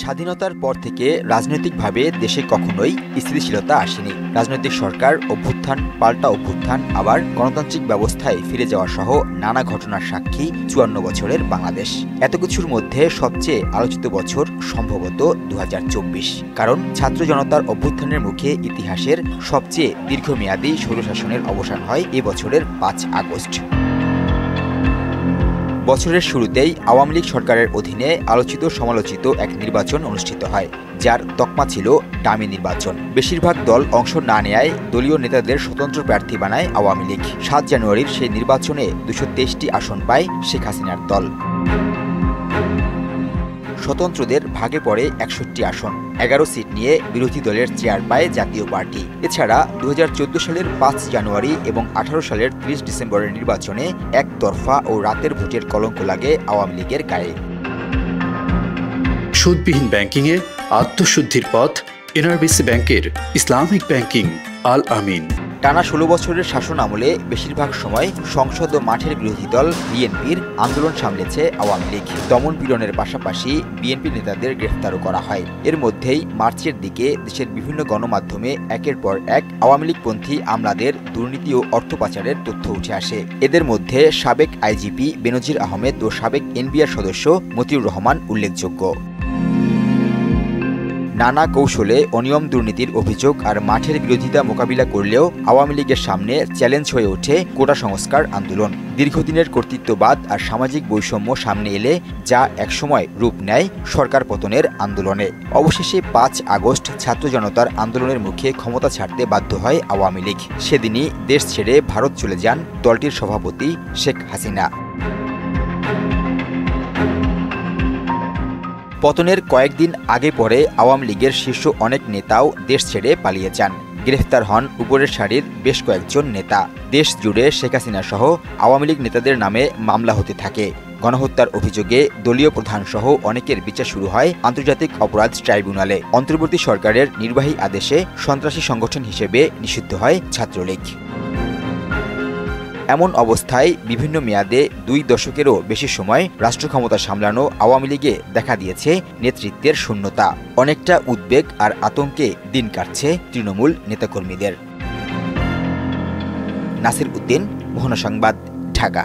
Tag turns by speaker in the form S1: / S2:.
S1: স্বাধীনতার পর থেকে রাজনৈতিকভাবে দেশে কখনোই স্থিতিশীলতা আসেনি। রাজনৈতিক সরকার, অভ্যুত্থান, পাল্টা অভ্যুত্থান, আবার গণতান্ত্রিক ব্যবস্থায় ফিরে যাওয়া সহ নানা ঘটনার সাক্ষী ৫৪ বছরের বাংলাদেশ। এত কিছুর মধ্যে সবচেয়ে আলোচিত বছর সম্ভবত ২০২৪। কারণ ছাত্র জনতার অভ্যুত্থানের মুখে ইতিহাসের সবচেয়ে দীর্ঘমেয়াদী স্বৈরশাসনের অবসান হয় এ বছরের ৫ আগস্ট। বছরের শুরুতেই আওয়ামী লীগ সরকারের অধীনে আলোচিত সমালোচিত এক নির্বাচন অনুষ্ঠিত হয়, যার তকমা ছিল ডামি নির্বাচন। বেশিরভাগ দল অংশ না নেয়ায় দলীয় নেতাদের স্বতন্ত্র প্রার্থী বানায় আওয়ামী লীগ। ৭ জানুয়ারির সেই নির্বাচনে ২২৩টি আসন পায় শেখ হাসিনার দল। স্বতন্ত্রদের ভাগে পড়ে ৬১ আসন, ১১ সিট নিয়ে বিরোধী দলের চেয়ার পায় জাতীয় পার্টি। এছাড়া ২০১৪ সালের ৫ জানুয়ারি এবং ১৮ সালের ৩০ ডিসেম্বরের নির্বাচনে একতরফা ও রাতের ভোটের কলঙ্ক লাগে আওয়ামী লীগের গায়ে।
S2: সুদবিহীন ব্যাংকিংয়ে আত্মশুদ্ধির পথ এনআরবিসি ব্যাংকের ইসলামিক ব্যাংকিং আল আমিন।
S1: টানা ১৬ বছরের শাসন আমলে বেশিরভাগ সময় সংসদ ও মাঠের বিরোধী দল বিএনপির আন্দোলন সামলেছে আওয়ামী লীগ। দমন পীড়নের পাশাপাশি বিএনপি নেতাদের গ্রেফতারও করা হয়। এর মধ্যেই মার্চের দিকে দেশের বিভিন্ন গণমাধ্যমে একের পর এক আওয়ামী লীগপন্থী আমলাদের দুর্নীতি ও অর্থ পাচারের তথ্য উঠে আসে। এদের মধ্যে সাবেক আইজিপি বেনজির আহমেদ ও সাবেক এনবিআর সদস্য মতিউর রহমান উল্লেখযোগ্য। নানা কৌশলে অনিয়ম দুর্নীতির অভিযোগ আর মাঠের বিরোধিতা মোকাবিলা করলেও আওয়ামী লীগের সামনে চ্যালেঞ্জ হয়ে ওঠে কোটা সংস্কার আন্দোলন। দীর্ঘদিনের কর্তৃত্ববাদ আর সামাজিক বৈষম্য সামনে এলে যা একসময় রূপ নেয় সরকার পতনের আন্দোলনে। অবশেষে ৫ আগস্ট ছাত্র জনতার আন্দোলনের মুখে ক্ষমতা ছাড়তে বাধ্য হয় আওয়ামী লীগ। সেদিনই দেশ ছেড়ে ভারত চলে যান দলটির সভাপতি শেখ হাসিনা। পতনের কয়েকদিন আগে পরে আওয়ামী লীগের শীর্ষ অনেক নেতাও দেশ ছেড়ে পালিয়ে যান। গ্রেফতার হন উপরের সারির বেশ কয়েকজন নেতা। দেশ জুড়ে শেখ হাসিনা সহ আওয়ামী লীগ নেতাদের নামে মামলা হতে থাকে। গণহত্যার অভিযোগে দলীয় প্রধান সহ অনেকের বিচার শুরু হয় আন্তর্জাতিক অপরাধ ট্রাইব্যুনালে। অন্তর্বর্তী সরকারের নির্বাহী আদেশে সন্ত্রাসী সংগঠন হিসেবে নিষিদ্ধ হয় ছাত্রলীগ। এমন অবস্থায় বিভিন্ন মেয়াদে ২ দশকেরও বেশি সময় রাষ্ট্র ক্ষমতা সামলানো আওয়ামী লীগে দেখা দিয়েছে নেতৃত্বের শূন্যতা। অনেকটা উদ্বেগ আর আতঙ্কে দিন কাটছে তৃণমূল নেতাকর্মীদের। নাসির উদ্দিন, মোহনা সংবাদ, ঢাকা।